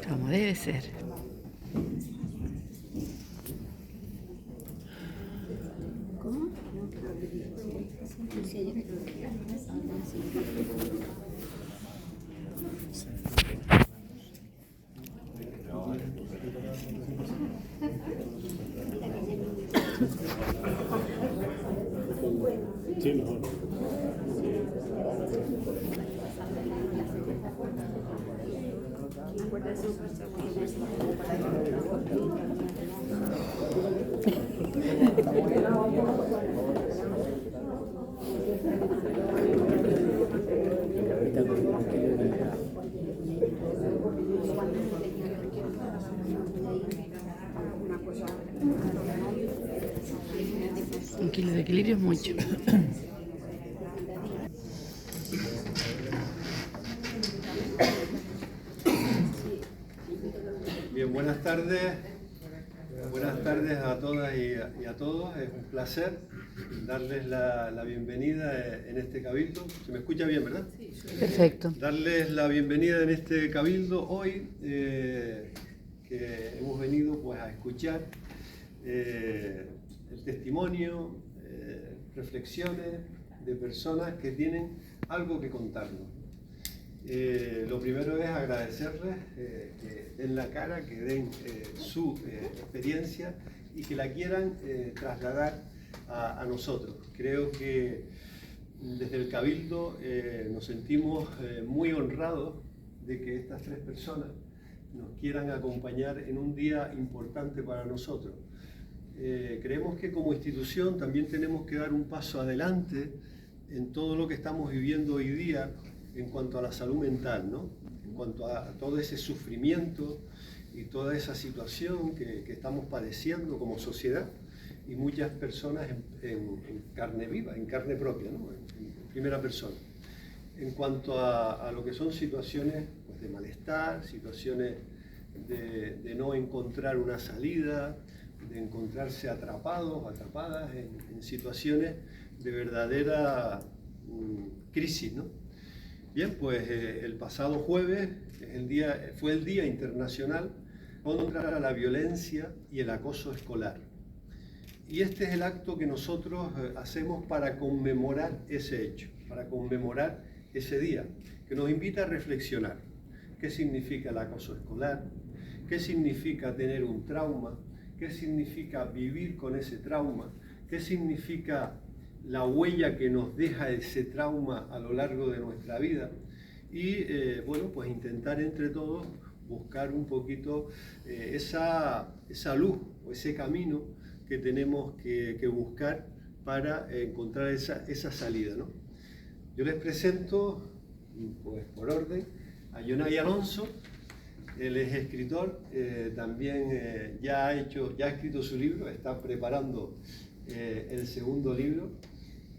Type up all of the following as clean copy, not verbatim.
Como debe ser. ¿Cómo? Sí, mejor. Un kilo de equilibrio es mucho. Bien, buenas tardes. Buenas tardes a todas y a todos. Es un placer darles la bienvenida en este cabildo. ¿Se me escucha bien, verdad? Perfecto. Darles la bienvenida en este cabildo hoy, que hemos venido pues a escuchar el testimonio, reflexiones de personas que tienen algo que contarnos. Lo primero es agradecerles que den la cara, que den su experiencia y que la quieran trasladar a nosotros. Creo que desde el Cabildo nos sentimos muy honrados de que estas tres personas nos quieran acompañar en un día importante para nosotros. Creemos que como institución también tenemos que dar un paso adelante en todo lo que estamos viviendo hoy día en cuanto a la salud mental, ¿no? En cuanto a todo ese sufrimiento y toda esa situación que estamos padeciendo como sociedad y muchas personas en carne viva, en carne propia, ¿no? En primera persona. En cuanto a lo que son situaciones pues, de malestar, situaciones de no encontrar una salida, de encontrarse atrapados o atrapadas en situaciones de verdadera crisis, ¿no? Bien, pues el pasado jueves fue el Día Internacional contra la Violencia y el Acoso Escolar. Y este es el acto que nosotros hacemos para conmemorar ese hecho, para conmemorar ese día, que nos invita a reflexionar. ¿Qué significa el acoso escolar? ¿Qué significa tener un trauma? ¿Qué significa vivir con ese trauma? ¿Qué significa la huella que nos deja ese trauma a lo largo de nuestra vida? Y bueno, pues intentar entre todos buscar un poquito esa luz o ese camino que tenemos que buscar para encontrar esa salida, ¿no? Yo les presento, pues por orden, a Jonay Alonso. Él es escritor, también ya ha escrito su libro, está preparando el segundo libro,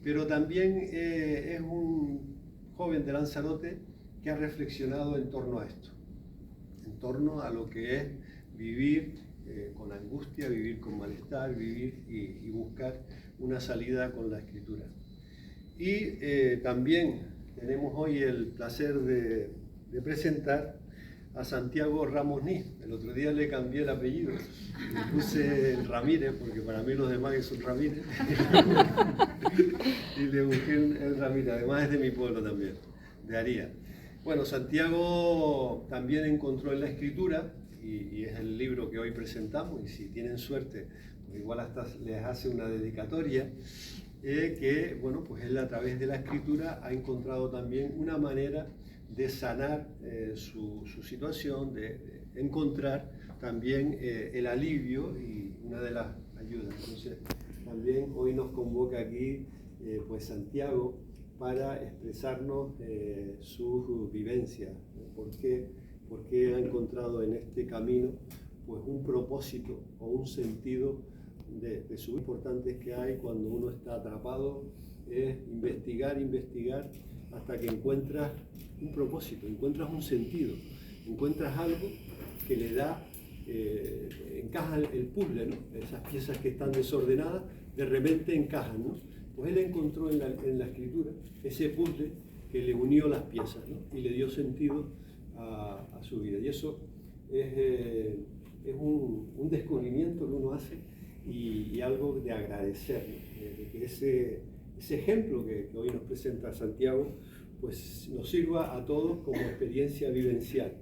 pero también es un joven de Lanzarote que ha reflexionado en torno a esto, en torno a lo que es vivir con angustia, vivir con malestar, vivir y buscar una salida con la escritura. Y también tenemos hoy el placer de presentar a Santiago Ramos Nis. El otro día le cambié el apellido, le puse Ramírez, porque para mí los demás son Ramírez, y le busqué el Ramírez, además es de mi pueblo también, de Aría. Bueno, Santiago también encontró en la escritura, y es el libro que hoy presentamos, y si tienen suerte, pues igual hasta les hace una dedicatoria, que bueno, pues él a través de la escritura ha encontrado también una manera de sanar su situación, de encontrar también el alivio y una de las ayudas. Entonces, también hoy nos convoca aquí pues Santiago para expresarnos sus vivencias, ¿no? ¿Por qué ha encontrado en este camino pues un propósito o un sentido de su importante que hay cuando uno está atrapado? Es investigar hasta que encuentras un propósito, encuentras un sentido, encuentras algo que le da, encaja el puzzle, ¿no? Esas piezas que están desordenadas de repente encajan, ¿no? Pues él encontró en la escritura ese puzzle que le unió las piezas, ¿no? Y le dio sentido a su vida. Y eso es un descubrimiento que uno hace y algo de agradecer, ¿no? De que ese ejemplo que hoy nos presenta Santiago pues nos sirva a todos como experiencia vivencial.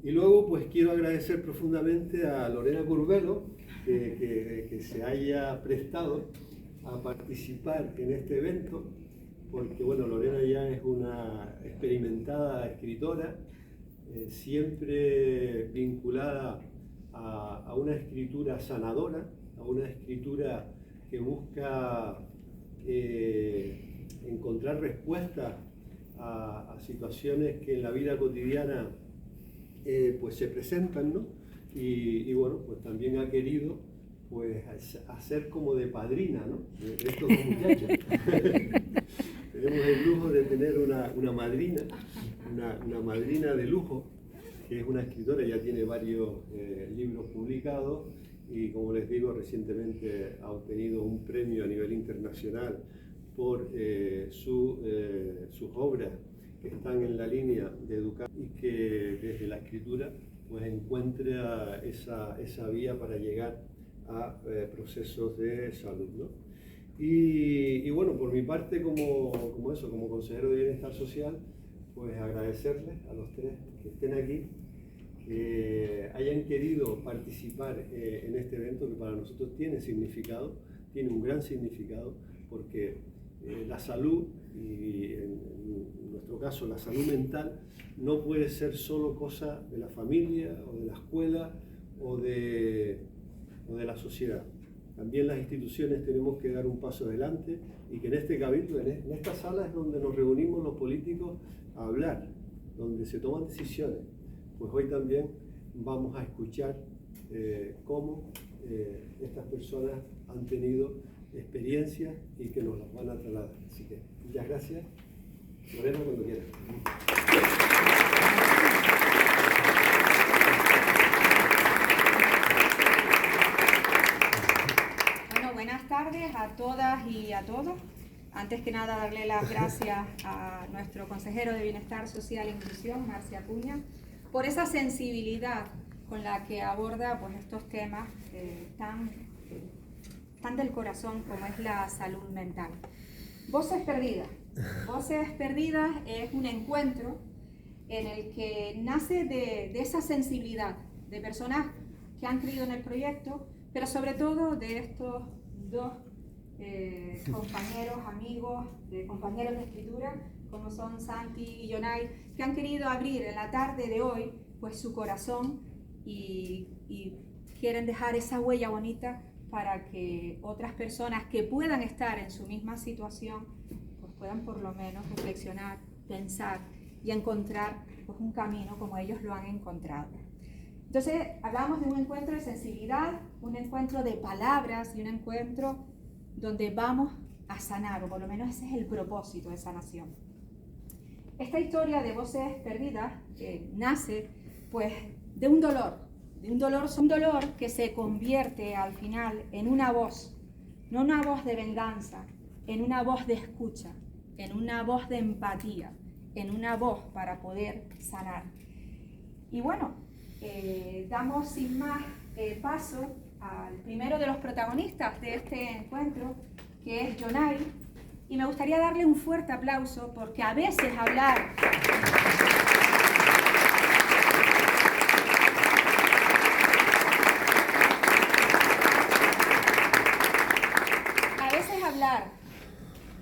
Y luego pues quiero agradecer profundamente a Lorena Curbelo que se haya prestado a participar en este evento, porque bueno, Lorena ya es una experimentada escritora, siempre vinculada a una escritura sanadora, a una escritura que busca encontrar respuestas a situaciones que en la vida cotidiana pues se presentan, ¿no? Y bueno, pues también ha querido pues hacer como de padrina, ¿no? de estos dos muchachos. Tenemos el lujo de tener una madrina, una madrina de lujo, que es una escritora, ya tiene varios libros publicados y como les digo, recientemente ha obtenido un premio a nivel internacional por sus obras que están en la línea de educar y que desde la escritura pues encuentra esa vía para llegar a procesos de salud, ¿no? Y bueno, por mi parte como consejero de bienestar social, pues agradecerles a los tres que estén aquí, que hayan querido participar en este evento que para nosotros tiene significado, tiene un gran significado, porque la salud, y en nuestro caso la salud mental, no puede ser solo cosa de la familia o de la escuela o de la sociedad. También las instituciones tenemos que dar un paso adelante y que en este cabildo, en esta sala es donde nos reunimos los políticos a hablar, donde se toman decisiones. Pues hoy también vamos a escuchar cómo estas personas han tenido experiencias y que nos las van a trasladar. Así que muchas gracias. Lorena, cuando quieras. Bueno, buenas tardes a todas y a todos. Antes que nada, darle las gracias a nuestro consejero de Bienestar Social e Inclusión, Marcia Acuña, por esa sensibilidad con la que aborda pues, estos temas tan del corazón como es la salud mental. Voces Perdidas. Voces Perdidas es un encuentro en el que nace de esa sensibilidad de personas que han creído en el proyecto, pero sobre todo de estos dos compañeros, amigos, compañeros de escritura, como son Santi y Jonay, que han querido abrir en la tarde de hoy pues, su corazón y quieren dejar esa huella bonita para que otras personas que puedan estar en su misma situación pues puedan por lo menos reflexionar, pensar y encontrar pues, un camino como ellos lo han encontrado. Entonces hablamos de un encuentro de sensibilidad, un encuentro de palabras y un encuentro donde vamos a sanar, o por lo menos ese es el propósito de sanación. Esta historia de Voces Perdidas nace pues de un dolor que se convierte al final en una voz, no una voz de venganza, en una voz de escucha, en una voz de empatía, en una voz para poder sanar. Y bueno, damos sin más paso al primero de los protagonistas de este encuentro, que es Jonay, y me gustaría darle un fuerte aplauso porque a veces hablar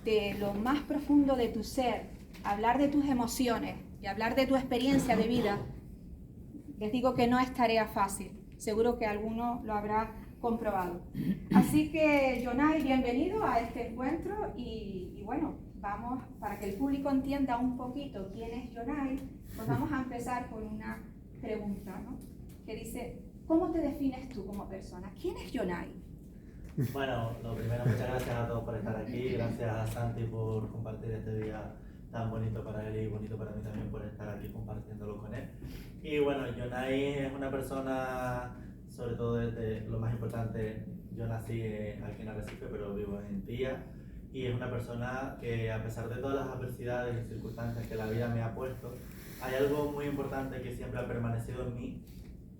de lo más profundo de tu ser, hablar de tus emociones y hablar de tu experiencia de vida, les digo que no es tarea fácil. Seguro que alguno lo habrá comprobado. Así que, Jonay, bienvenido a este encuentro y bueno, vamos, para que el público entienda un poquito quién es Jonay, pues vamos a empezar con una pregunta, ¿no? Que dice, ¿cómo te defines tú como persona? ¿Quién es Jonay? Bueno, lo primero, muchas gracias a todos por estar aquí, gracias a Santi por compartir este día tan bonito para él y bonito para mí también por estar aquí compartiéndolo con él. Y bueno, Jonay es una persona, sobre todo desde lo más importante, yo nací aquí en Arrecife, pero vivo en Tía, y es una persona que, a pesar de todas las adversidades y circunstancias que la vida me ha puesto, hay algo muy importante que siempre ha permanecido en mí,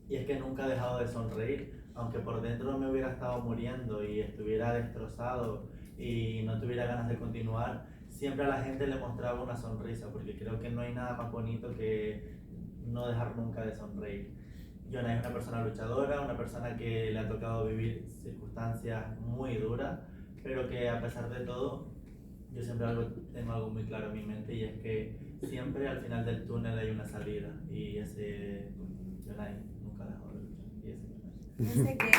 y es que nunca ha dejado de sonreír. Aunque por dentro me hubiera estado muriendo y estuviera destrozado y no tuviera ganas de continuar, siempre a la gente le mostraba una sonrisa, porque creo que no hay nada más bonito que no dejar nunca de sonreír. Jonay es una persona luchadora, una persona que le ha tocado vivir circunstancias muy duras, pero que, a pesar de todo, yo siempre tengo algo muy claro en mi mente, y es que siempre al final del túnel hay una salida, y ese Jonay nunca ha dejado de luchar, y ese Jonay. Fíjense que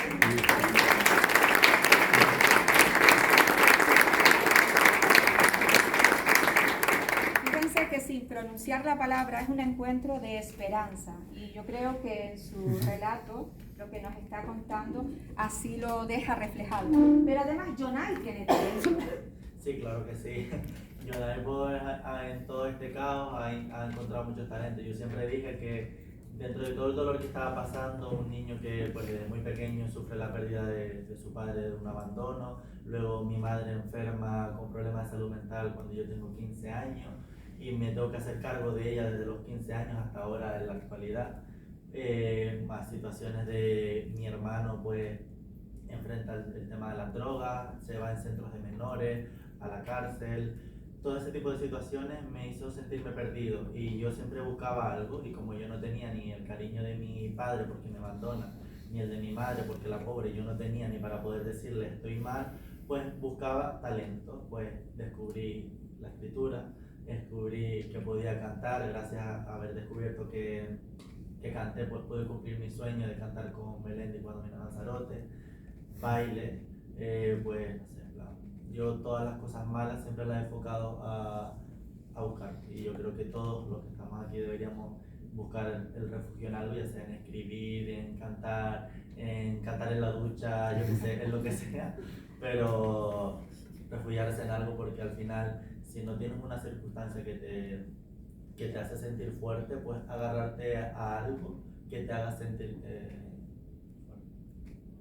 Fíjense que sin pronunciar la palabra es un encuentro de esperanza, y yo creo que en su relato, lo que nos está contando, así lo deja reflejado. Pero además Jonay tiene talento. Sí, claro que sí. Jonay, pues, en todo este caos ha encontrado muchos talentos. Yo siempre dije que, dentro de todo el dolor que estaba pasando, un niño que, pues, desde muy pequeño sufre la pérdida de su padre, de un abandono, luego mi madre enferma con problemas de salud mental cuando yo tengo 15 años, y me tengo que hacer cargo de ella desde los 15 años hasta ahora en la actualidad. Más situaciones de mi hermano, pues, enfrenta el tema de las drogas, se va en centros de menores, a la cárcel. Todo ese tipo de situaciones me hizo sentirme perdido, y yo siempre buscaba algo, y como yo no tenía ni el cariño de mi padre porque me abandona, ni el de mi madre porque la pobre yo no tenía ni para poder decirle estoy mal, pues buscaba talento. Pues descubrí la escritura, descubrí que podía cantar. Gracias a haber descubierto que canté, pues pude cumplir mi sueño de cantar con Melendi cuando vino a Lanzarote. Baile, pues no sé, en plan, yo todas las cosas malas siempre las he enfocado a buscar, y yo creo que todos los que estamos aquí deberíamos buscar el refugio en algo, ya sea en escribir, en cantar en la ducha, yo qué sé, en lo que sea, pero refugiarse en algo, porque al final, si no tienes una circunstancia que te hace sentir fuerte, pues agarrarte a algo que te haga sentir fuerte.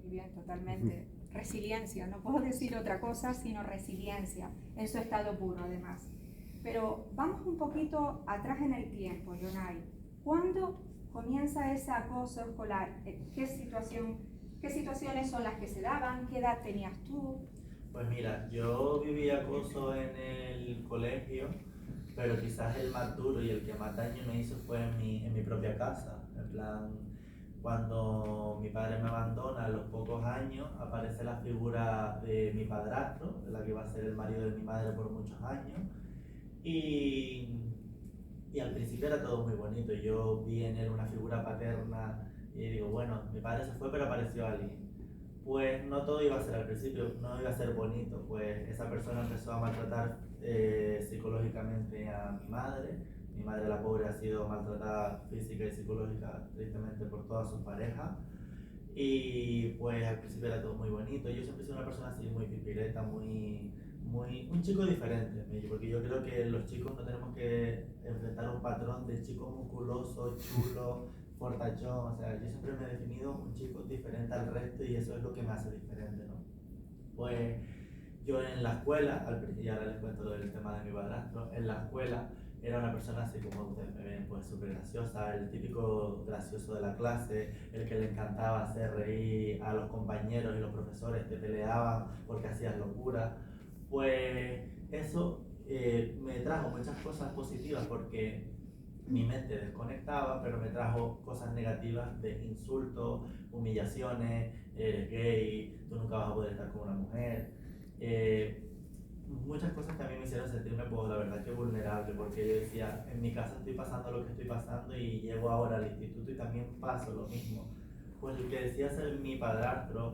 Muy bien, totalmente. Resiliencia, no puedo decir otra cosa sino resiliencia, en su estado puro además. Pero vamos un poquito atrás en el tiempo, Jonay. ¿Cuándo comienza ese acoso escolar? ¿Qué situaciones son las que se daban? ¿Qué edad tenías tú? Pues mira, yo viví acoso en el colegio, pero quizás el más duro y el que más daño me hizo fue en mi propia casa. En plan, cuando mi padre me abandona, a los pocos años aparece la figura de mi padrastro, de la que iba a ser el marido de mi madre por muchos años, y al principio era todo muy bonito. Yo vi en él una figura paterna y digo, bueno, mi padre se fue pero apareció alguien. Pues no todo iba a ser al principio, no iba a ser bonito. Pues esa persona empezó a maltratar psicológicamente a mi madre. Mi madre, la pobre, ha sido maltratada física y psicológica, tristemente, por todas sus parejas. Y pues al principio era todo muy bonito. Yo siempre he sido una persona así, muy pipireta, un chico diferente, porque yo creo que los chicos no tenemos que enfrentar un patrón de chico musculoso, chulo, fortachón. O sea, yo siempre me he definido un chico diferente al resto, y eso es lo que me hace diferente, ¿no? Pues yo en la escuela, y ahora les cuento lo del tema de mi padrastro, en la escuela era una persona así como ustedes me ven, pues súper graciosa, el típico gracioso de la clase, el que le encantaba hacer reír a los compañeros y los profesores que peleaban porque hacías locura. Pues eso me trajo muchas cosas positivas, porque mi mente desconectaba, pero me trajo cosas negativas de insultos, humillaciones, eres gay, tú nunca vas a poder estar con una mujer. Muchas cosas que a mí me hicieron sentirme, pues la verdad que vulnerable, porque yo decía, en mi casa estoy pasando lo que estoy pasando y llego ahora al instituto y también paso lo mismo. Pues el que decía ser mi padrastro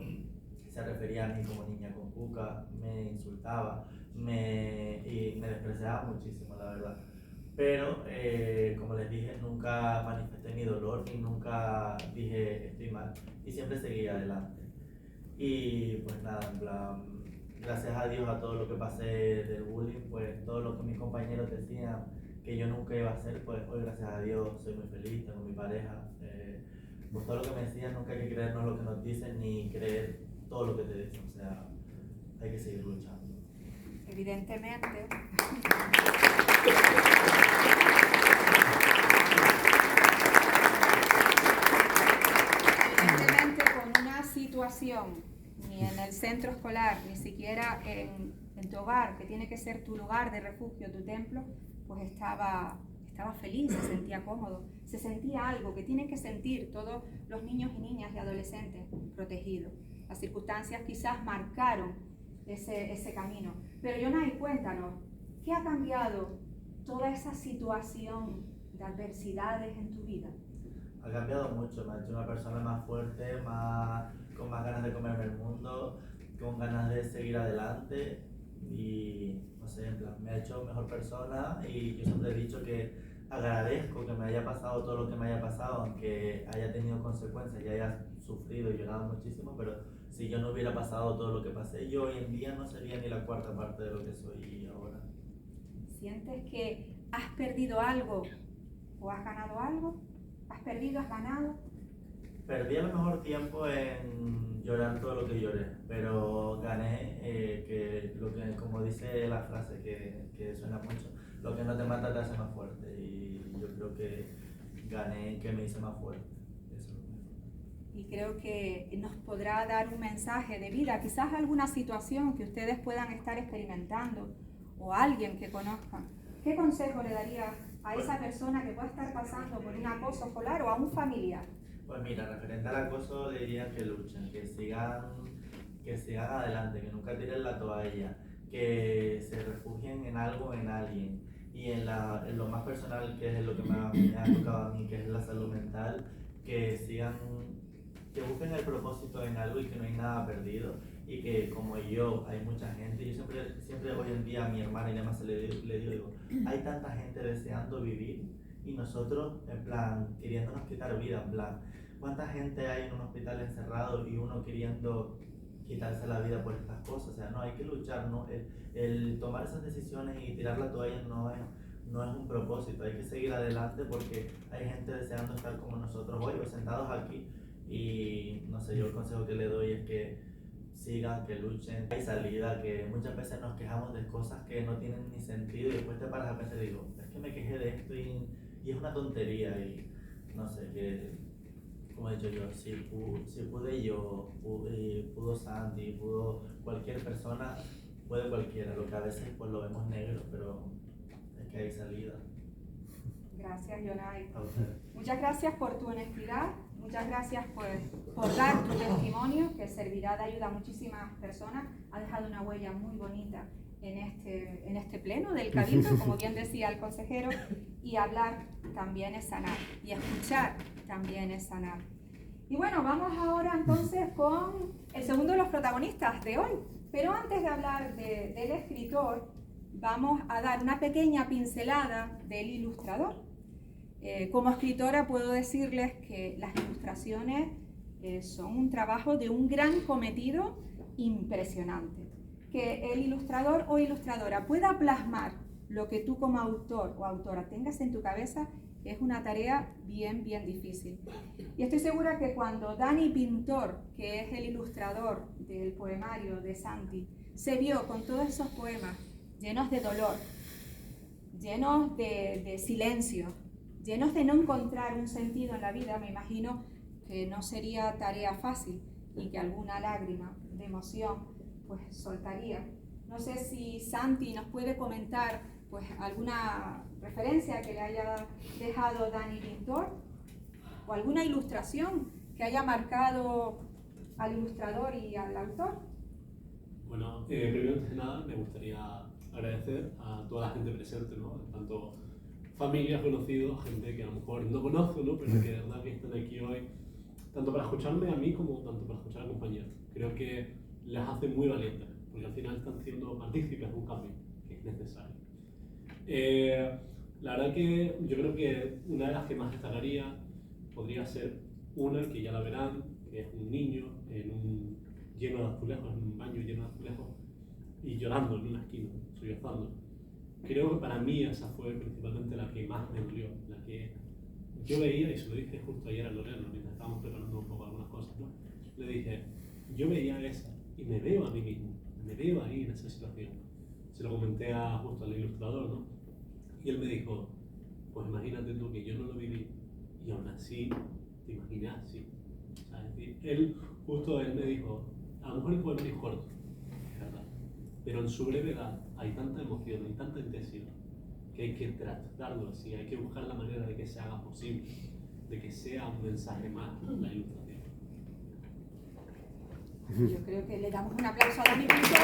se refería a mí como niña con cuca, me insultaba y me despreciaba muchísimo, la verdad. Pero, como les dije, nunca manifesté mi dolor y nunca dije estoy mal, y siempre seguí adelante. Y pues nada, en plan, gracias a Dios, a todo lo que pasé del bullying, pues todo lo que mis compañeros decían que yo nunca iba a hacer, pues hoy gracias a Dios soy muy feliz, tengo mi pareja. Pues todo lo que me decían, nunca hay que creernos lo que nos dicen ni creer todo lo que te dicen. O sea, hay que seguir luchando. evidentemente, con una situación, ni en el centro escolar, ni siquiera en tu hogar, que tiene que ser tu lugar de refugio, tu templo, pues estaba feliz, se sentía cómodo, se sentía algo que tienen que sentir todos los niños y niñas y adolescentes protegidos. Las circunstancias quizás marcaron ese camino. Pero Jonay, cuéntanos, ¿qué ha cambiado toda esa situación de adversidades en tu vida? Ha cambiado mucho, me ha hecho una persona más fuerte, con más ganas de comerme el mundo, con ganas de seguir adelante y, no sé, en plan, me ha hecho mejor persona y yo siempre he dicho que agradezco que me haya pasado todo lo que me haya pasado, aunque haya tenido consecuencias y haya sufrido y llorado muchísimo, pero si yo no hubiera pasado todo lo que pasé, yo hoy en día no sería ni la cuarta parte de lo que soy ahora. ¿Sientes que has perdido algo o has ganado algo? ¿Has perdido, has ganado? Perdí a lo mejor tiempo en llorar todo lo que lloré, pero gané, como dice la frase que suena mucho, lo que no te mata te hace más fuerte, y yo creo que gané, que me hice más fuerte. Eso. Y creo que nos podrá dar un mensaje de vida, quizás alguna situación que ustedes puedan estar experimentando o alguien que conozcan. ¿Qué consejo le darías a esa persona que pueda estar pasando por un acoso escolar o a un familiar? Pues mira, referente al acoso, le diría que luchen, que sigan adelante, que nunca tiren la toalla, que se refugien en algo, en alguien, y en lo más personal, que es lo que me ha tocado a mí, que es la salud mental, que busquen el propósito en algo y que no hay nada perdido, y que como yo, hay mucha gente, yo siempre hoy en día a mi hermana y demás le digo, hay tanta gente deseando vivir y nosotros en plan queriéndonos quitar vida, en plan, ¿cuánta gente hay en un hospital encerrado y uno queriendo quitarse la vida por estas cosas? O sea, no, hay que luchar, ¿no? El tomar esas decisiones y tirar la toalla no es un propósito, hay que seguir adelante porque hay gente deseando estar como nosotros hoy, sentados aquí, y no sé, yo el consejo que le doy es que sigan, que luchen, hay salida, que muchas veces nos quejamos de cosas que no tienen ni sentido y después te paras a pensar y digo, es que me quejé de esto y es una tontería, y no sé, que como he dicho yo, si pude yo, pudo Santi, pudo cualquier persona, puede cualquiera, lo que a veces pues lo vemos negro, pero es que hay salida. Gracias, Jonay. A usted. Muchas gracias por tu honestidad, muchas gracias por dar tu testimonio, que servirá de ayuda a muchísimas personas. Ha dejado una huella muy bonita en este pleno del Cabildo, como bien decía el consejero, y hablar también es sanar, y escuchar también es sanar. Y bueno, vamos ahora entonces con el segundo de los protagonistas de hoy. Pero antes de hablar del escritor, vamos a dar una pequeña pincelada del ilustrador. Como escritora puedo decirles que las ilustraciones son un trabajo de un gran cometido impresionante. Que el ilustrador o ilustradora pueda plasmar lo que tú como autor o autora tengas en tu cabeza es una tarea bien difícil. Y estoy segura que cuando Dani Pintor, que es el ilustrador del poemario de Santi, se vio con todos esos poemas llenos de dolor, llenos de silencio, llenos de no encontrar un sentido en la vida, me imagino que no sería tarea fácil y que alguna lágrima de emoción pues soltaría. No sé si Santi nos puede comentar pues alguna referencia que le haya dejado Dani Pintor o alguna ilustración que haya marcado al ilustrador y al autor. Bueno, primero de nada me gustaría agradecer a toda la gente presente, ¿no? Tanto familias, conocidos, gente que a lo mejor no conozco, ¿no? Pero que de verdad que están aquí hoy, tanto para escucharme a mí como tanto para escuchar a compañeros. Creo que las hace muy valientes, porque al final están siendo partícipes de un cambio que es necesario. La verdad que yo creo que una de las que más destacaría podría ser una que ya la verán, que es un niño lleno de azulejos, en un baño lleno de azulejos y llorando en una esquina, sollozando. Creo que para mí esa fue principalmente la que más me dolió, la que yo veía, y se lo dije justo ayer a Lorena mientras estábamos preparando un poco algunas cosas, ¿no? Le dije, yo veía esa y me veo a mí mismo, me veo ahí en esa situación. O se lo comenté justo al ilustrador, ¿no? Y él me dijo, pues imagínate tú que yo no lo viví y aún así te imaginas así. O sea, es decir, él me dijo, a lo mejor el poema es corto, es verdad, pero en su brevedad hay tanta emoción y tanta intensidad que hay que tratarlo así, hay que buscar la manera de que se haga posible, de que sea un mensaje más la ilustración. Yo creo que le damos un aplauso a Dani Pintor.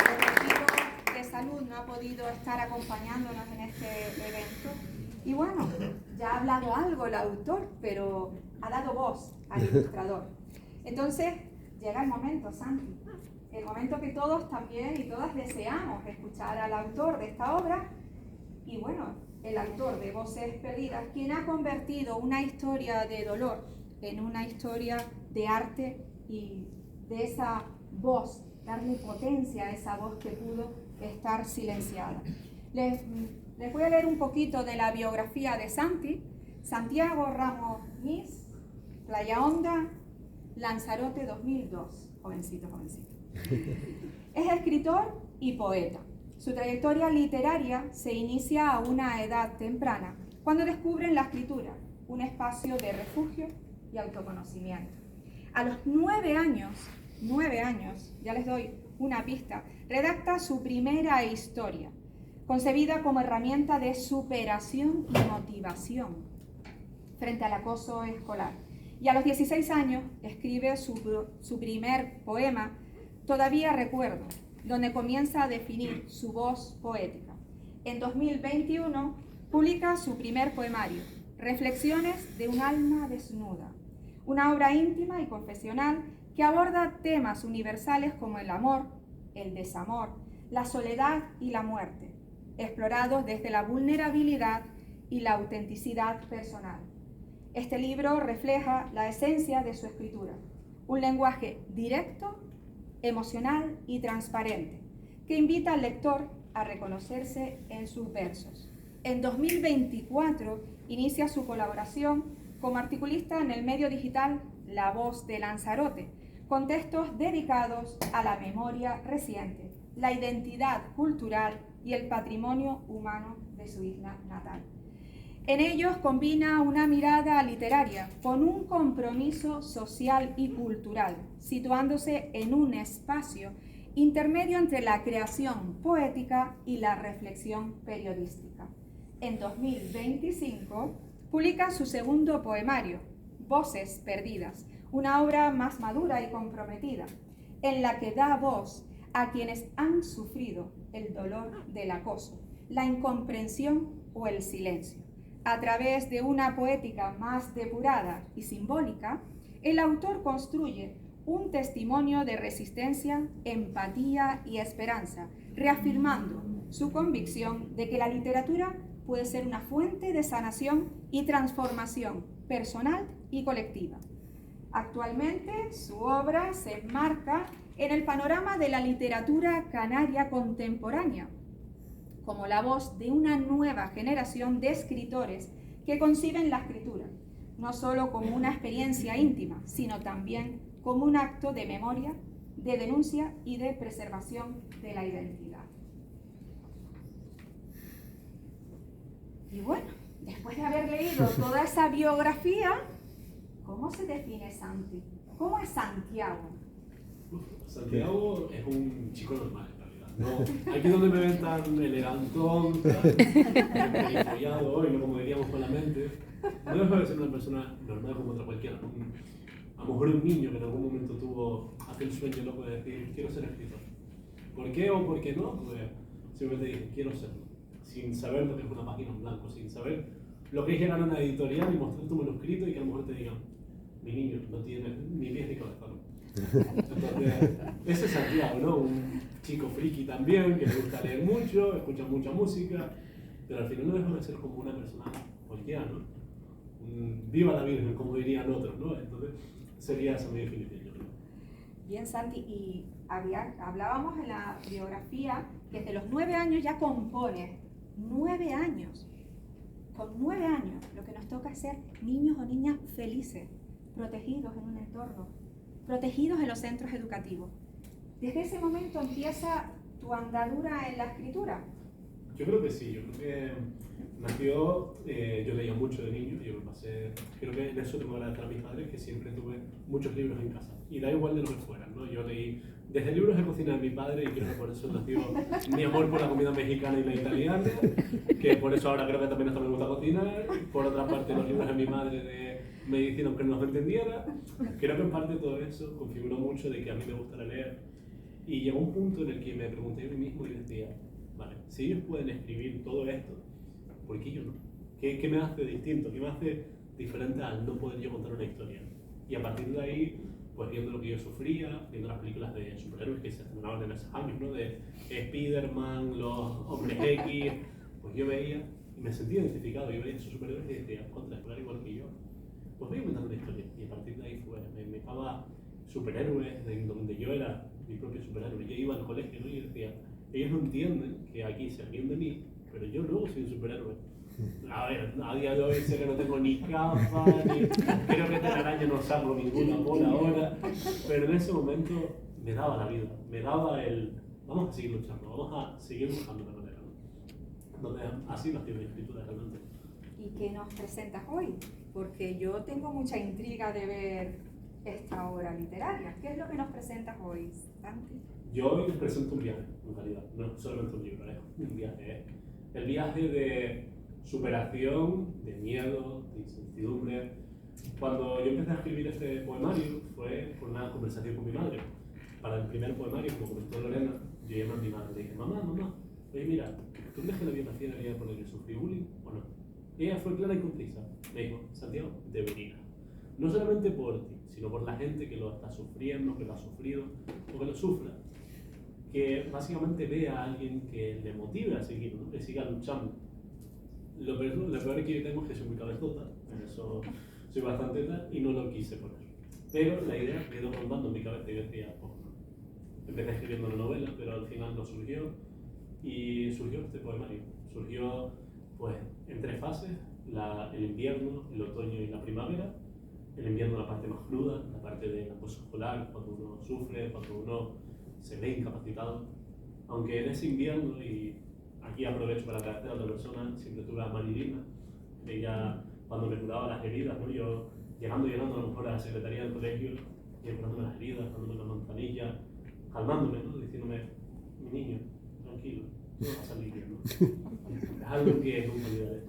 El equipo de salud no ha podido estar acompañándonos en este evento. Y bueno, ya ha hablado algo el autor, pero ha dado voz al ilustrador. Entonces, llega el momento, Santi. El momento que todos también y todas deseamos escuchar al autor de esta obra. Y bueno, el autor de Voces Perdidas, quien ha convertido una historia de dolor en una historia de arte y de esa voz, darle potencia a esa voz que pudo estar silenciada. Les voy a leer un poquito de la biografía de Santi. Santiago Ramos Nis, Playa Honda, Lanzarote 2002. Jovencito, jovencito. Es escritor y poeta. Su trayectoria literaria se inicia a una edad temprana, cuando descubre en la escritura un espacio de refugio y autoconocimiento. A los 9 años, ya les doy una pista, redacta su primera historia, concebida como herramienta de superación y motivación frente al acoso escolar. Y a los 16 años escribe su primer poema, Todavía recuerdo, donde comienza a definir su voz poética. En 2021 publica su primer poemario, Reflexiones de un alma desnuda, una obra íntima y confesional que aborda temas universales como el amor, el desamor, la soledad y la muerte, explorados desde la vulnerabilidad y la autenticidad personal. Este libro refleja la esencia de su escritura, un lenguaje directo, emocional y transparente, que invita al lector a reconocerse en sus versos. En 2024 inicia su colaboración como articulista en el medio digital La Voz de Lanzarote, con textos dedicados a la memoria reciente, la identidad cultural y el patrimonio humano de su isla natal. En ellos combina una mirada literaria con un compromiso social y cultural, situándose en un espacio intermedio entre la creación poética y la reflexión periodística. En 2025 publica su segundo poemario, Voces Perdidas, una obra más madura y comprometida, en la que da voz a quienes han sufrido el dolor del acoso, la incomprensión o el silencio. A través de una poética más depurada y simbólica, el autor construye un testimonio de resistencia, empatía y esperanza, reafirmando su convicción de que la literatura puede ser una fuente de sanación y transformación personal y colectiva. Actualmente, su obra se enmarca en el panorama de la literatura canaria contemporánea, como la voz de una nueva generación de escritores que conciben la escritura, no solo como una experiencia íntima, sino también como un acto de memoria, de denuncia y de preservación de la identidad. Y bueno, después de haber leído toda esa biografía, ¿cómo se define Santi? ¿Cómo es Santiago? Santiago es un chico normal, en realidad. No, aquí donde me ven tan elegantón, tan follado hoy, no como diríamos con la mente, no deja de ser una persona normal como otra cualquiera. A lo mejor un niño que en algún momento tuvo aquel sueño loco de decir, quiero ser escritor. ¿Por qué o por qué no? Pues simplemente dije, quiero serlo. Sin saber lo que es una página en blanco, sin saber lo que es llegar a una editorial y mostrar tu manuscrito y que a lo mejor te digan, mi niño no tiene ni pies ni cabeza. Entonces, ese es Santiago, ¿no? Un chico friki también, que le gusta leer mucho, escucha mucha música, pero al final no deja de ser como una persona cualquiera, ¿no? Viva la Virgen, como dirían otros, ¿no? Entonces, sería esa mi definición, yo creo. Bien, Santi, y hablábamos en la biografía que desde los 9 años ya compone. 9 años. Con 9 años, lo que nos toca es ser niños o niñas felices, protegidos en un entorno, protegidos en los centros educativos. ¿Desde ese momento empieza tu andadura en la escritura? Yo creo que sí, yo creo que nació, yo leía mucho de niño, creo que en eso tengo que agradecer a mis padres, que siempre tuve muchos libros en casa, y da igual de lo que fueran, ¿no? Yo leí desde libros de cocina de mi padre, y creo que por eso nació mi amor por la comida mexicana y la italiana, que por eso ahora creo que también hasta me gusta cocinar. Por otra parte, los libros de mi madre de medicina, aunque no los entendiera. Creo que en parte todo eso configuró mucho de que a mí me gustara leer. Y llegó un punto en el que me pregunté a mí mismo y decía, vale, si ellos pueden escribir todo esto, ¿por qué yo no? ¿Qué me hace distinto? ¿Qué me hace diferente al no poder yo contar una historia? Y a partir de ahí, pues viendo lo que yo sufría, viendo las películas de superhéroes que se estrenaban en esos años, ¿no? De Spider-Man, los Hombres X, pues yo veía y me sentía identificado. Yo veía esos superhéroes y decía, contra, explorar igual que yo. Pues voy inventando una historia. Y a partir de ahí me inventaba superhéroes donde yo era mi propio superhéroe. Yo iba al colegio, ¿no? Y decía, ellos no entienden que aquí se ríen de mí, pero yo luego soy un superhéroe. A ver, a día de hoy sé que no tengo ni capa, ni creo que telaraña no saco ninguna por ahora, pero en ese momento me daba la vida, me daba el vamos a seguir luchando, vamos a seguir buscando la manera, ¿no? Donde así nació mi escritura realmente. ¿Y qué nos presentas hoy? Porque yo tengo mucha intriga de ver esta obra literaria. ¿Qué es lo que nos presentas hoy, Santi? Yo hoy les presento un viaje, en realidad, no solamente un libro, es un viaje, el viaje de superación, de miedo, de incertidumbre. Cuando yo empecé a escribir este poemario fue por una conversación con mi madre. Para el primer poemario, como comentó Lorena, yo llamé a mi madre y le dije, mamá, oye mira, ¿tú crees que la biografía debería poner que sufrí bullying o no? Y ella fue clara y concisa. Me dijo, Santiago, debería. No solamente por ti, sino por la gente que lo está sufriendo, que lo ha sufrido o que lo sufra. Que básicamente vea a alguien que le motive a seguir, ¿no? Que siga luchando. Lo peor que yo tengo es que soy muy cabezota, en eso soy bastante tal, y no lo quise poner. Pero la idea quedó rondando en mi cabeza y yo decía, pues no. Empecé escribiendo una novela, pero al final no surgió, y surgió este poemario. Surgió pues en 3 fases, el invierno, el otoño y la primavera. El invierno la parte más cruda, la parte del acoso escolar, cuando uno sufre, cuando uno se ve incapacitado. Aunque en ese invierno, y aquí aprovecho para agradecer a otra persona, siempre tuve a Marilina, ella cuando me curaba las heridas, ¿no? Yo llegando a lo mejor a la secretaría del colegio, y curándome las heridas, dándome la manzanilla, calmándome, ¿no? Diciéndome, mi niño, tranquilo, todo va a salir bien, ¿no? Es algo que nunca olvidaré.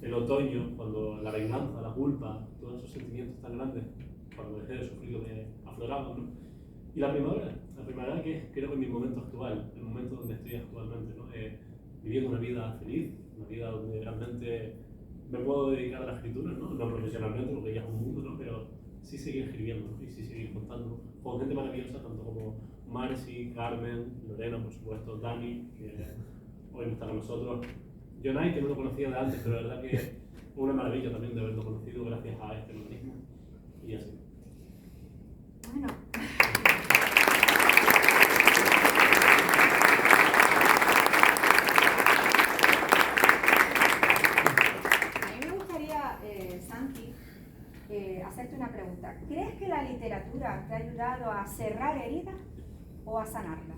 El otoño, cuando la venganza, la culpa, todos esos sentimientos tan grandes, cuando dejé de sufrir lo que afloraban, ¿no? Y la primavera que es creo que mi momento actual, el momento donde estoy actualmente, ¿no? Viviendo una vida feliz, una vida donde realmente me puedo dedicar a la escritura, ¿no? No profesionalmente, porque ya es un mundo, ¿no? Pero sí seguir escribiendo, ¿no? Y sí seguir contando con gente maravillosa, tanto como Marci, Carmen, Lorena, por supuesto, Dani, que hoy no está con nosotros, Jonay, que no lo conocía de antes, pero la verdad que es una maravilla también de haberlo conocido gracias a este mecanismo, y así. Bueno. A mí me gustaría, Santi, hacerte una pregunta. ¿Crees que la literatura te ha ayudado a cerrar heridas o a sanarlas?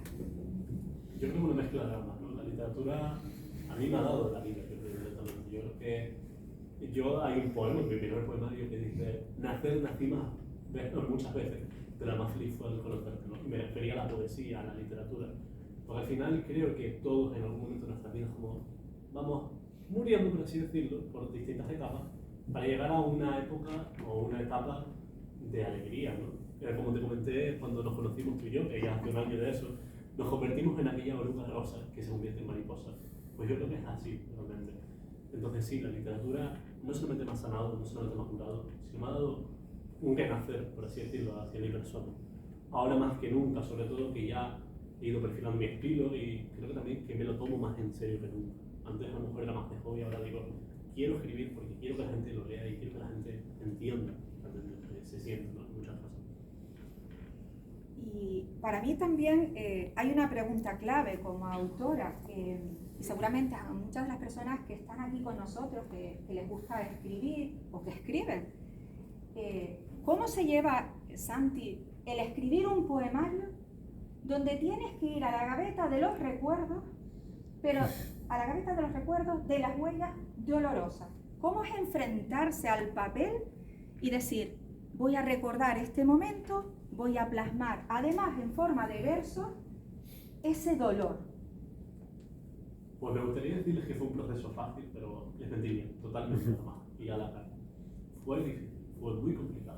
Yo creo que una mezcla de ambas, ¿no? La literatura a mí me ha dado la vida, yo creo que hay un poema, mi primer poemario, que dice, nací muchas veces, pero la más feliz fue al conocerte, ¿no? Me refería a la poesía, a la literatura, porque al final creo que todos en algún momento de nuestras vidas como vamos muriendo, por así decirlo, por distintas etapas, para llegar a una época o una etapa de alegría, ¿no? Como te comenté cuando nos conocimos tú y yo, que ya hace un año de eso, nos convertimos en aquella oruga rosa que se convierte en mariposa. Pues yo creo que es así, realmente. Entonces sí, la literatura no solamente me ha sanado, no solamente me ha curado, sino me ha dado un renacer, por así decirlo, hacia mi persona. Ahora más que nunca, sobre todo que ya he ido perfilando mi estilo y creo que también que me lo tomo más en serio que nunca. Antes a lo mejor era más de hobby, ahora digo, quiero escribir porque quiero que la gente lo lea y quiero que la gente entienda lo que se siente, ¿no? Muchas cosas. Y para mí también hay una pregunta clave como autora, y seguramente a muchas de las personas que están aquí con nosotros, que les gusta escribir o que escriben, ¿Cómo se lleva, Santi, el escribir un poemario donde tienes que ir a la gaveta de los recuerdos, pero a la gaveta de los recuerdos de las huellas dolorosas? ¿Cómo es enfrentarse al papel y decir, voy a recordar este momento, voy a plasmar, además en forma de verso, ese dolor? Pues me gustaría decirles que fue un proceso fácil, pero les mentiría, totalmente normal y a la cara. Fue difícil, fue muy complicado.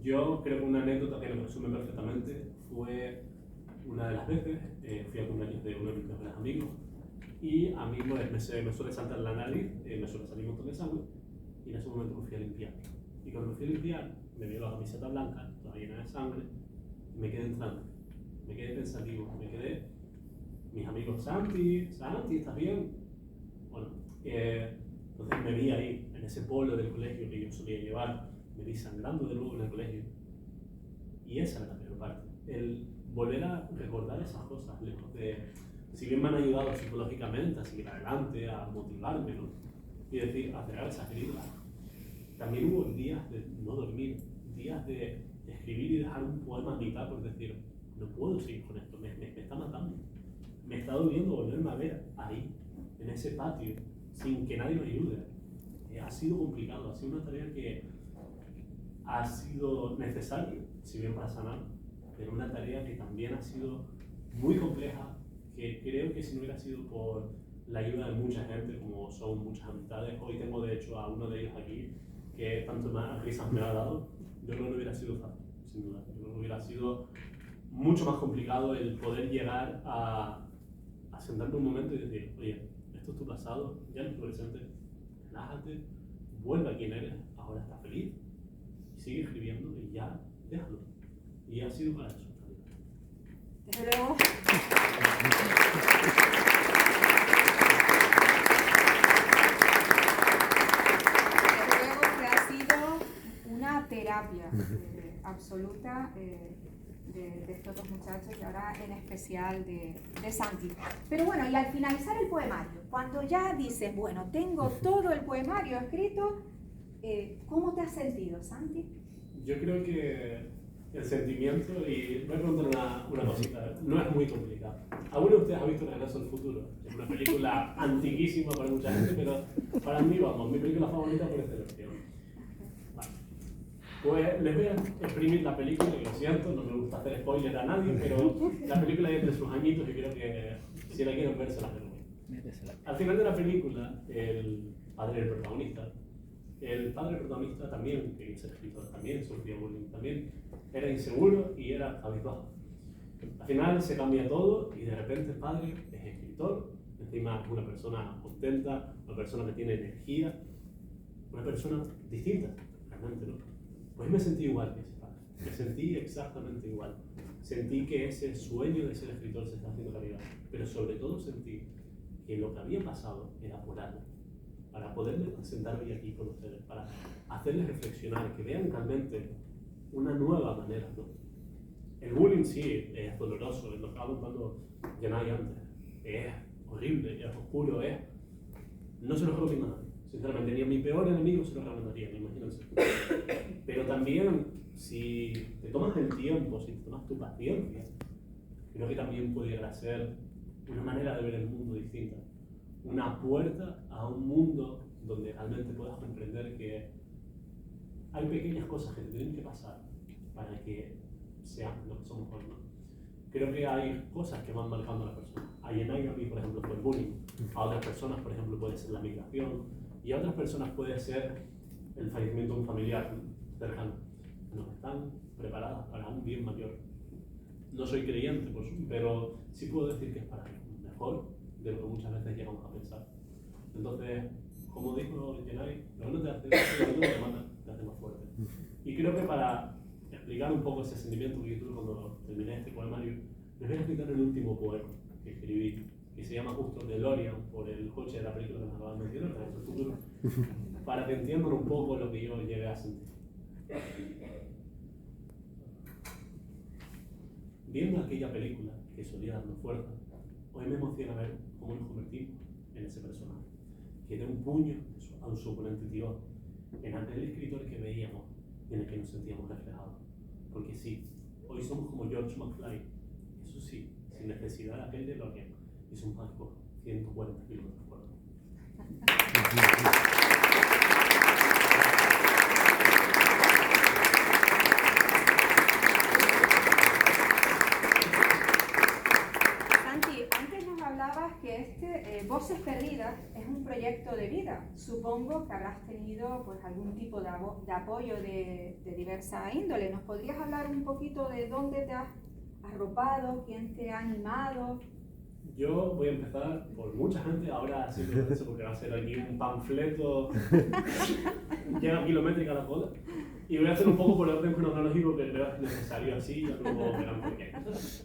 Yo creo que una anécdota que lo resume perfectamente fue una de las veces, fui a cumpleaños de uno de mis mejores amigos y a mí pues, me suele saltar la nariz, me suele salir un montón de sangre y en ese momento me fui a limpiar. Y cuando me fui a limpiar, me vio la camiseta blanca, toda llena de sangre, y me quedé en trance, me quedé pensativo, mis amigos, Santi, ¿estás bien? Bueno, entonces me vi ahí, en ese polo del colegio que yo solía llevar, me vi sangrando de nuevo en el colegio. Y esa era la peor parte, el volver a recordar esas cosas, lejos de, si bien me han ayudado psicológicamente a seguir adelante, a motivarme, ¿no? Y decir, a cerrar esas heridas. También hubo días de no dormir, días de escribir y dejar un poema a mitad por decir, no puedo seguir con esto, me está matando. Me está doliendo volverme a ver ahí, en ese patio, sin que nadie me ayude. Ha sido complicado, ha sido una tarea que ha sido necesaria, si bien para sanar, pero una tarea que también ha sido muy compleja, que creo que si no hubiera sido por la ayuda de mucha gente, como son muchas amistades, hoy tengo de hecho a uno de ellos aquí, que tanto más risas me ha dado, yo creo que no hubiera sido fácil, sin duda. Yo creo que hubiera sido mucho más complicado el poder llegar a sentarme un momento y decir, oye, esto es tu pasado, ya no es tu presente, relájate, vuelve a quien eres, ahora estás feliz, y sigue escribiendo y ya, déjalo. Y ha sido para eso. Desde luego. Desde luego que ha sido una terapia absoluta de estos dos muchachos y ahora en especial de Santi. Pero bueno, y al finalizar el poemario, cuando ya dices, bueno, tengo todo el poemario escrito, ¿cómo te has sentido, Santi? Yo creo que el sentimiento, y voy a preguntar una cosita, no es muy complicado. ¿Alguno de ustedes ha visto Regreso al Futuro? Es una película antiquísima para mucha gente, pero para mí, vamos, mi película favorita por excelencia. Vale. Pues les voy a exprimir la película, que lo siento, no me gusta hacer spoiler a nadie, pero la película ya tiene sus añitos y creo que si la quieren ver se la recomiendo. Al final de la película, el padre del protagonista, también quería ser escritor, también sufría bullying, también era inseguro y era cabizbajo. Al final se cambia todo y de repente el padre es escritor, encima es una persona contenta, una persona que tiene energía, una persona distinta, realmente, ¿no? Pues me sentí igual que ese padre, me sentí exactamente igual. Sentí que ese sueño de ser escritor se está haciendo realidad, pero sobre todo sentí que lo que había pasado era por algo, para poderme sentar hoy aquí con ustedes, para hacerles reflexionar, que vean realmente una nueva manera, ¿no? El bullying sí es doloroso, lo estaba contando Yanay antes, es horrible, es oscuro, no se lo recomiendo a nadie, sinceramente, ni a mi peor enemigo se lo recomendaría, imagínense. Pero también, si te tomas el tiempo, si te tomas tu paciencia, creo que también puede llegar a ser una manera de ver el mundo distinta, una puerta a un mundo donde realmente puedas comprender que hay pequeñas cosas que te tienen que pasar para que sean lo que somos hoy, ¿no? Creo que hay cosas que van marcando a la persona. A Yanay, a mí, por ejemplo, fue el bullying. A otras personas, por ejemplo, puede ser la migración. Y a otras personas puede ser el fallecimiento de un familiar cercano. No están preparadas para un bien mayor. No soy creyente, pero sí puedo decir que es para mejor de lo que muchas veces llegamos a pensar. Entonces, como dijo Yanay, lo que no te hace te hace más fuerte. Y creo que para explicar un poco ese sentimiento que yo tuve cuando terminé este poemario, les voy a explicar el último poema que escribí, que se llama justo DeLorean, por el coche de la película que me acaban de mencionar, Regreso al Futuro, para que entiendan un poco lo que yo llegué a sentir. Viendo aquella película que solía darnos fuerza, hoy me emociona ver cómo nos convertimos en ese personaje, que de un puño a su oponente tiró, en aquel escritor que veíamos, en el que nos sentíamos reflejados. Porque sí, hoy somos como George McFly, eso sí, sin necesidad de aquel DeLorean, y somos algo 140 kilómetros por hora. Santi, antes nos hablabas que Voces Perdidas es un proyecto de vida. Supongo que habrás tenido pues, algún tipo de apoyo de diversa índole. ¿Nos podrías hablar un poquito de dónde te has arropado, quién te ha animado? Yo voy a empezar por mucha gente, ahora sí lo eso porque va a ser aquí un panfleto, llega kilométrica la cola, y voy a hacer un poco por orden cronológico que creo que es necesario así, y luego verán por qué.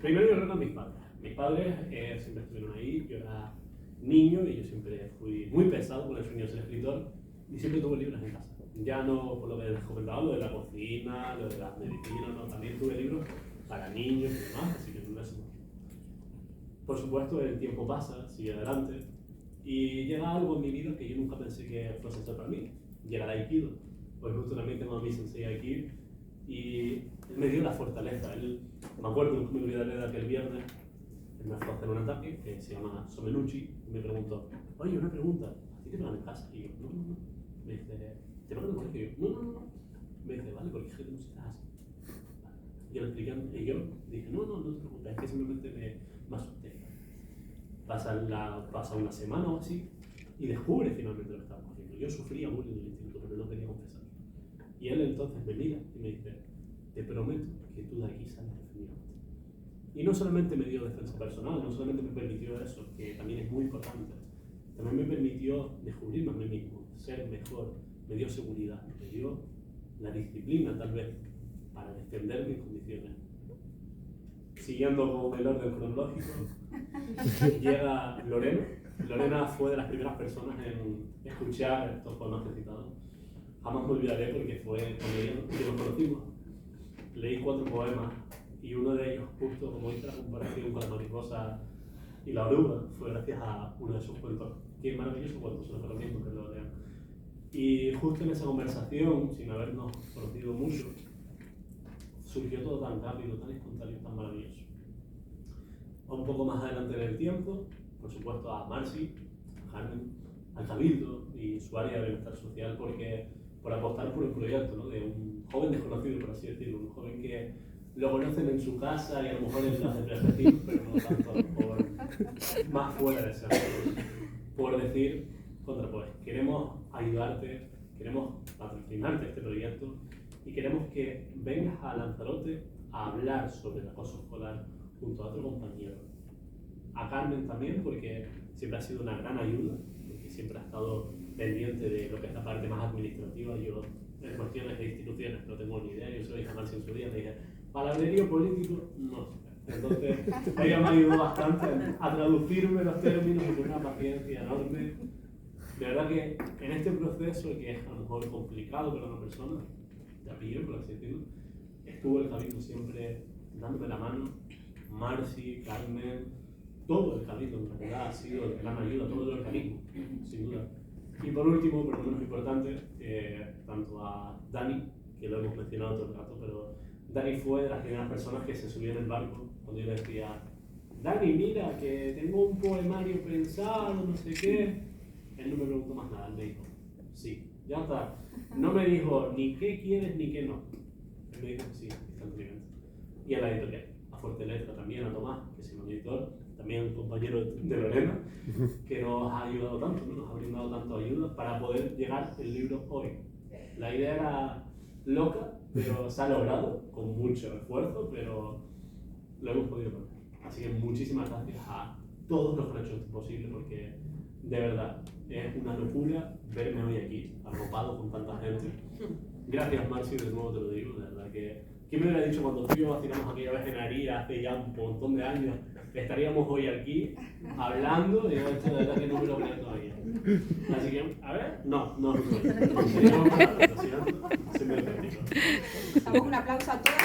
Primero yo creo que mis padres. Mis padres siempre estuvieron ahí, yo era niño y yo siempre fui muy pesado con el sueño de ser escritor y siempre tuve libros en casa. Ya no por lo que les comentaba, lo de la cocina, lo de las medicinas, no, también tuve libros para niños y demás, así que no es eso. Por supuesto, el tiempo pasa, sigue adelante, y llega algo en mi vida que yo nunca pensé que fuese ser para mí. Llega el Aikido. Pues justo también tengo a mi sensei aquí, y él me dio la fortaleza. Me acuerdo, nunca me olvidaré de aquel viernes, él me fue a hacer un ataque que se llama Somenuchi, y me preguntó, oye, una pregunta, ¿a ti te pegan en casa? Y yo, no, no, no. Me dice, ¿te pegan en el colegio? Y yo, no, no, no. Me dice, vale, porque es que tú no estás así. Y yo le expliqué, y yo dije, no, no, no te preocupes, es que simplemente me asusté. Pasa una semana o así y descubre finalmente lo que estaba haciendo. Yo sufría bullying en el instituto, pero no quería confesar. Y él entonces me mira y me dice, te prometo que tú de aquí sales defendido. Y no solamente me dio defensa personal, no solamente me permitió eso, que también es muy importante, también me permitió descubrirme a mí mismo, ser mejor, me dio seguridad, me dio la disciplina tal vez para defender mis condiciones. Siguiendo con el orden cronológico, llega Lorena. Lorena fue de las primeras personas en escuchar estos poemas que he citado. Jamás me olvidaré porque fue con ella que nos conocimos. Leí 4 poemas y uno de ellos, justo como hice la comparación con la mariposa y la oruga, fue gracias a uno de sus cuentos. Qué maravilloso cuento, se lo recomiendo que lo lean. Y justo en esa conversación, sin habernos conocido mucho, surgió todo tan rápido, tan espontáneo, tan maravilloso. Un poco más adelante en el tiempo, por supuesto a Marcy, a Carmen, al Cabildo y su área de bienestar social por apostar por un proyecto, ¿no? De un joven desconocido, por así decirlo, un joven que lo conocen en su casa y a lo mejor en las de pero no tanto por más fuera de ese ámbito. Por decir, pues queremos ayudarte, queremos patrocinarte este proyecto y queremos que vengas a Lanzarote a hablar sobre el acoso escolar junto a otro compañero. A Carmen también, porque siempre ha sido una gran ayuda, porque siempre ha estado pendiente de lo que es la parte más administrativa. Yo, en cuestiones de instituciones, no tengo ni idea. Yo soy jamás en su día, me dije, palabrerío político, no sé. Entonces, ella me ha ayudado bastante a traducirme los términos con una paciencia enorme. De verdad que en este proceso, que es a lo mejor complicado para una persona, de a pie, por así decirlo, estuvo el Cabildo siempre dándome la mano. Marcy, Carmen, todo el Cabildo en realidad ha sido de gran ayuda, todo el organismo, sin duda. Y por último, pero no menos importante, tanto a Dani, que lo hemos mencionado todo el rato, pero Dani fue de las primeras personas que se subió en el barco cuando yo le decía, Dani, mira, que tengo un poemario pensado, no sé qué. Él no me preguntó más nada, él me dijo, sí, ya está. No me dijo ni qué quieres ni qué no. Él me dijo, sí, está en nivel. Y a la editorial, a Fuerte Letra también, a Tomás, que es mi editor, también un compañero de Lorena, que nos ha ayudado tanto, ¿no? Nos ha brindado tanto ayuda para poder llegar el libro hoy. La idea era loca, pero se ha logrado con mucho esfuerzo, pero lo hemos podido lograr. Así que muchísimas gracias a todos los que han hecho esto posible, porque de verdad es una locura verme hoy aquí, arropado con tanta gente. Gracias, Marcy, de nuevo te lo digo, de verdad que... ¿Quién me hubiera dicho cuando tú y yo hacíamos aquella vez en Aría hace ya un montón de años, estaríamos hoy aquí hablando? Y yo, esto de verdad que no me lo creo todavía. Así que, a ver, no lo creo. Soy muy auténtico. Damos un aplauso a todos.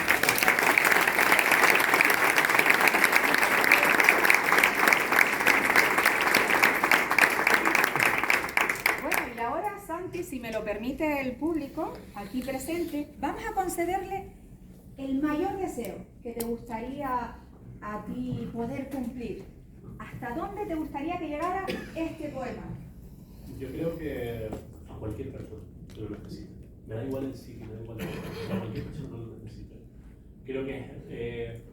Bueno, y ahora, Santi, si me lo permites, permite el público aquí presente, vamos a concederle el mayor deseo que te gustaría a ti poder cumplir. ¿Hasta dónde te gustaría que llegara este poema? Yo creo que a cualquier persona que lo necesite. Me da igual el sitio, me da igual el sitio, a cualquier persona que lo necesite. Creo que,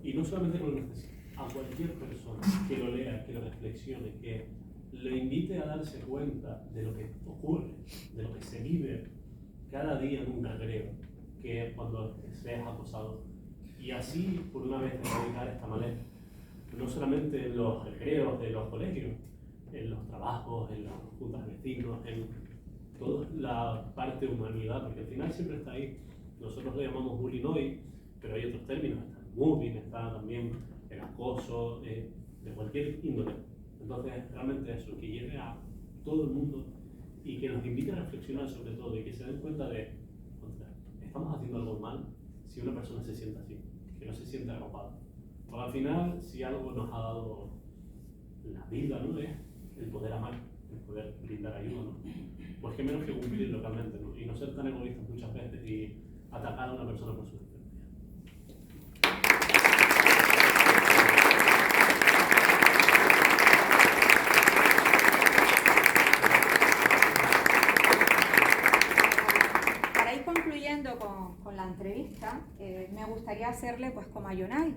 y no solamente que lo necesite, a cualquier persona que lo lea, que lo reflexione, que lo invite a darse cuenta de lo que ocurre, de lo que se vive cada día en un recreo, que es cuando se es acosado. Y así, por una vez, erradicar esta maleza. No solamente en los recreos de los colegios, en los trabajos, en las juntas de vecinos, en toda la parte de humanidad, porque al final siempre está ahí. Nosotros lo llamamos bullying hoy, pero hay otros términos, está el mobbing, está también el acoso, de cualquier índole. Entonces, realmente eso, que llegue a todo el mundo y que nos invite a reflexionar sobre todo y que se den cuenta de, estamos haciendo algo mal si una persona se siente así, que no se siente arropada. Porque al final, si algo nos ha dado la vida, ¿no? Es el poder amar, el poder brindar ayuda, ¿no? Pues qué menos que cumplir localmente, ¿no? Y no ser tan egoístas muchas veces y atacar a una persona por su diferencia. Para ir concluyendo con la entrevista, me gustaría hacerle, pues como a Yonay,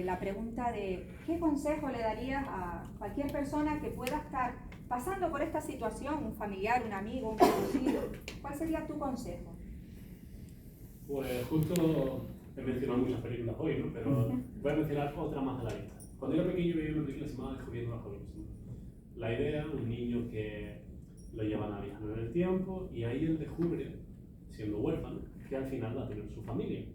la pregunta de ¿qué consejo le darías a cualquier persona que pueda estar pasando por esta situación, un familiar, un amigo, un conocido? ¿Cuál sería tu consejo? Pues justo he mencionado muchas películas hoy, ¿no? Pero voy a mencionar otra más de la lista. Cuando era pequeño veía una película llamada Descubriendo la Juventud. La idea, un niño que lo llevan a viajar en el tiempo y ahí él descubre, siendo huérfano, que al final va a tener su familia.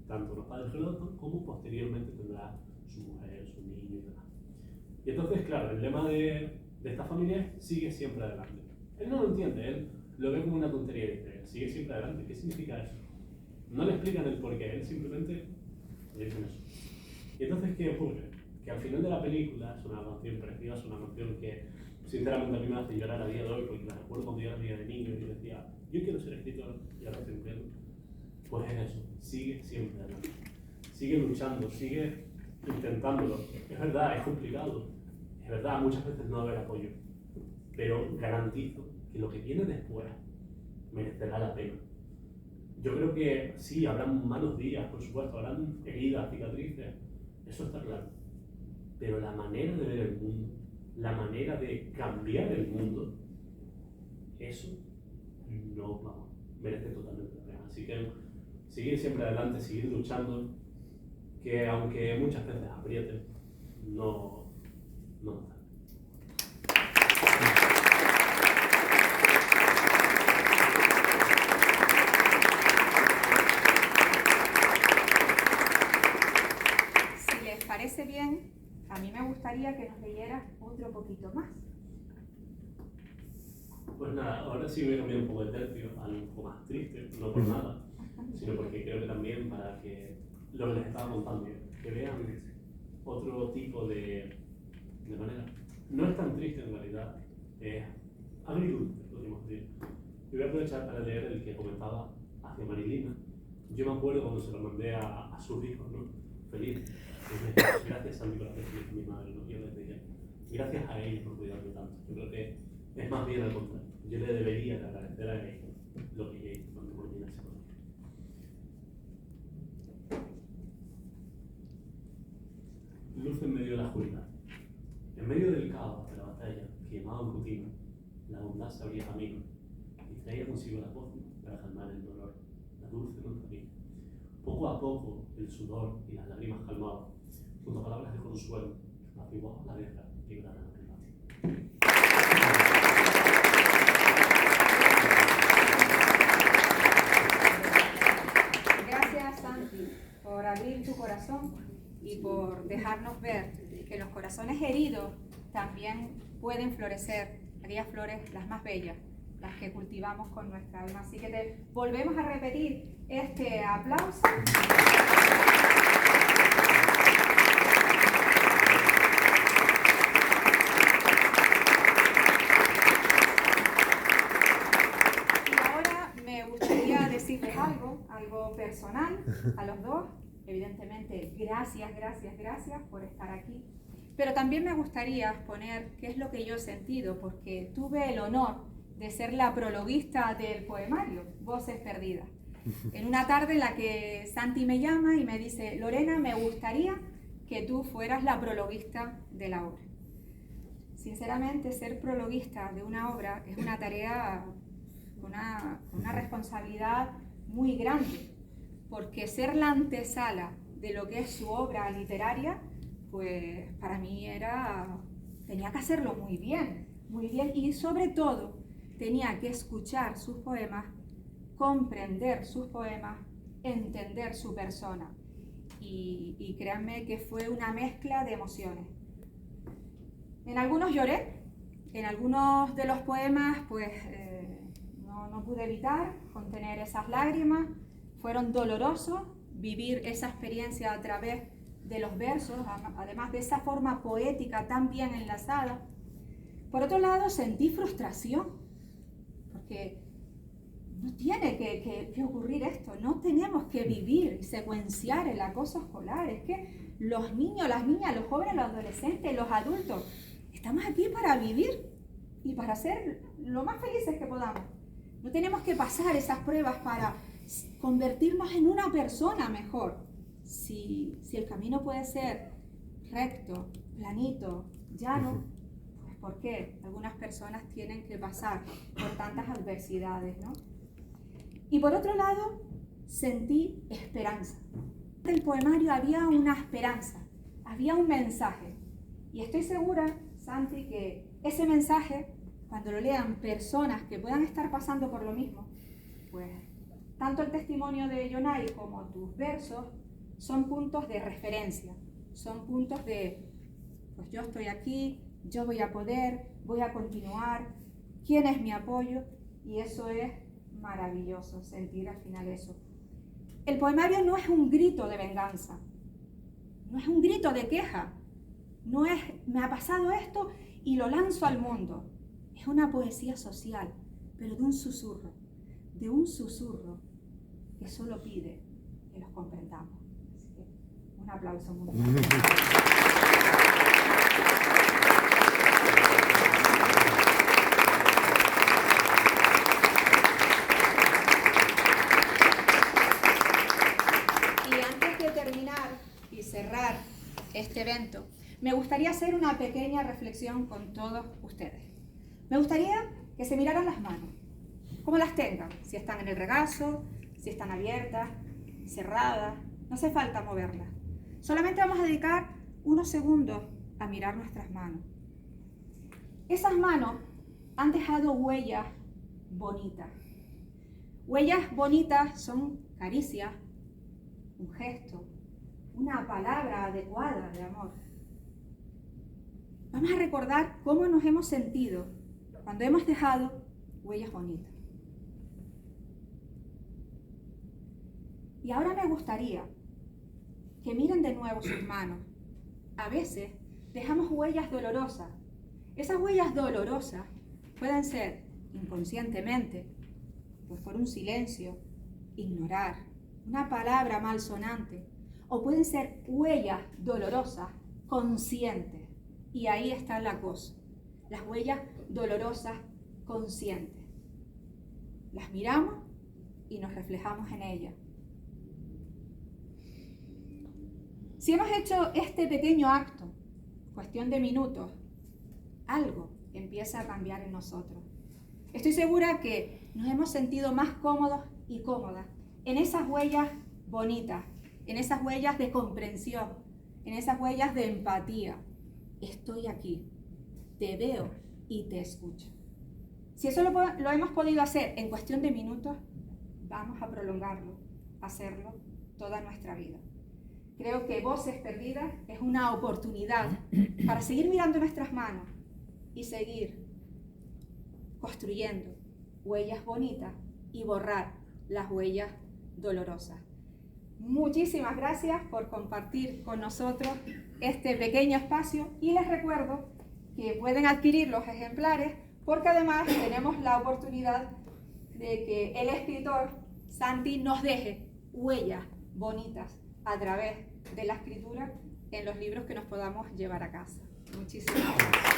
Tanto los padres geólogos como posteriormente tendrá su mujer, su niño y demás. Y entonces, claro, el lema de esta familia es sigue siempre adelante. Él no lo entiende, él lo ve como una tontería y dice, sigue siempre adelante. ¿Qué significa eso? No le explican el porqué, él simplemente le dicen eso. Y entonces, ¿qué ocurre? Que al final de la película, es una canción preciosa, una canción que sinceramente a mí me hace llorar a día de hoy, porque la recuerdo cuando yo era niña de niño y yo decía, yo quiero ser escritor y ahora estoy cumpliendo. Pues es eso, sigue siempre adelante. Sigue luchando, sigue intentándolo. Es verdad, es complicado. Es verdad, muchas veces no va a haber apoyo. Pero garantizo que lo que viene después merecerá la pena. Yo creo que sí, habrán malos días, por supuesto, habrán heridas, cicatrices, eso está claro. Pero la manera de ver el mundo, la manera de cambiar el mundo, eso no, vamos, merece totalmente la pena. Así que seguir siempre adelante, seguir luchando, que aunque muchas veces apriete, no nos da. Si les parece bien, a mí me gustaría que nos leyeras otro poquito más. Pues nada, ahora sí voy a cambiar un poco de tercio, algo un poco más triste, no por nada, sino porque creo que también para que lo que les estaba contando, que vean otro tipo de manera. No es tan triste en realidad, es agridulce, podríamos decir. Y voy a aprovechar para leer el que comentaba hacia Marilina. Yo me acuerdo cuando se lo mandé a sus hijos, ¿no? Feliz. Gracias Santi por hacer feliz a mi madre, ¿no? Yo les decía, gracias a ella por cuidarme tanto. Yo creo que es más bien al contrario. Yo le debería agradecer a ella lo que ella hizo cuando Marilina se conoció. Luz en medio de la oscuridad. En medio del caos de la batalla, que llamaba un rutina, la bondad se abría camino y traía consigo la voz para calmar el dolor, la dulce nostalgia. Poco a poco, el sudor y las lágrimas calmados, junto a palabras de consuelo, apaciguaban la guerra y liberaron el combate. Gracias, Santi, por abrir tu corazón y por dejarnos ver que los corazones heridos también pueden florecer aquellas flores las más bellas, las que cultivamos con nuestra alma. Así que te volvemos a repetir este aplauso. Y personal a los dos. Evidentemente, gracias por estar aquí. Pero también me gustaría exponer qué es lo que yo he sentido, porque tuve el honor de ser la prologuista del poemario, Voces Perdidas. En una tarde en la que Santi me llama y me dice: Lorena, me gustaría que tú fueras la prologuista de la obra. Sinceramente, ser prologuista de una obra es una tarea con una responsabilidad muy grande, porque ser la antesala de lo que es su obra literaria, pues para mí tenía que hacerlo muy bien, y sobre todo tenía que escuchar sus poemas, comprender sus poemas, entender su persona. Y créanme que fue una mezcla de emociones. En algunos lloré, en algunos de los poemas pues no pude evitar contener esas lágrimas. Fueron dolorosos vivir esa experiencia a través de los versos, además de esa forma poética tan bien enlazada. Por otro lado, sentí frustración, porque no tiene que ocurrir esto, no tenemos que vivir y secuenciar el acoso escolar. Es que los niños, las niñas, los jóvenes, los adolescentes, los adultos, estamos aquí para vivir y para ser lo más felices que podamos. No tenemos que pasar esas pruebas para convertirnos en una persona mejor. Si el camino puede ser recto, planito, llano, pues ¿por qué algunas personas tienen que pasar por tantas adversidades, ¿no? Y por otro lado, sentí esperanza. En el poemario había una esperanza, había un mensaje. Y estoy segura, Santi, que ese mensaje, cuando lo lean personas que puedan estar pasando por lo mismo, pues tanto el testimonio de Yonay como tus versos son puntos de referencia, son puntos de, pues yo estoy aquí, yo voy a poder, voy a continuar, ¿quién es mi apoyo? Y eso es maravilloso, sentir al final eso. El poemario no es un grito de venganza, no es un grito de queja, no es me ha pasado esto y lo lanzo al mundo. Es una poesía social, pero de un susurro que solo pide que los comprendamos. Así que un aplauso muy grande. Y antes de terminar y cerrar este evento, me gustaría hacer una pequeña reflexión con todos ustedes. Me gustaría que se miraran las manos, como las tengan, si están en el regazo, si están abiertas, cerradas, no hace falta moverlas. Solamente vamos a dedicar unos segundos a mirar nuestras manos. Esas manos han dejado huellas bonitas. Huellas bonitas son caricias, un gesto, una palabra adecuada de amor. Vamos a recordar cómo nos hemos sentido cuando hemos dejado huellas bonitas. Y ahora me gustaría que miren de nuevo sus manos. A veces dejamos huellas dolorosas. Esas huellas dolorosas pueden ser inconscientemente, pues por un silencio, ignorar, una palabra malsonante, o pueden ser huellas dolorosas conscientes. Y ahí está la cosa, las huellas dolorosas conscientes. Las miramos y nos reflejamos en ellas. Si hemos hecho este pequeño acto, cuestión de minutos, algo empieza a cambiar en nosotros. Estoy segura que nos hemos sentido más cómodos y cómodas en esas huellas bonitas, en esas huellas de comprensión, en esas huellas de empatía. Estoy aquí, te veo y te escucho. Si eso lo hemos podido hacer en cuestión de minutos, vamos a prolongarlo, hacerlo toda nuestra vida. Creo que Voces Perdidas es una oportunidad para seguir mirando nuestras manos y seguir construyendo huellas bonitas y borrar las huellas dolorosas. Muchísimas gracias por compartir con nosotros este pequeño espacio y les recuerdo que pueden adquirir los ejemplares porque además tenemos la oportunidad de que el escritor Santi nos deje huellas bonitas a través de la escritura en los libros que nos podamos llevar a casa. Muchísimas gracias.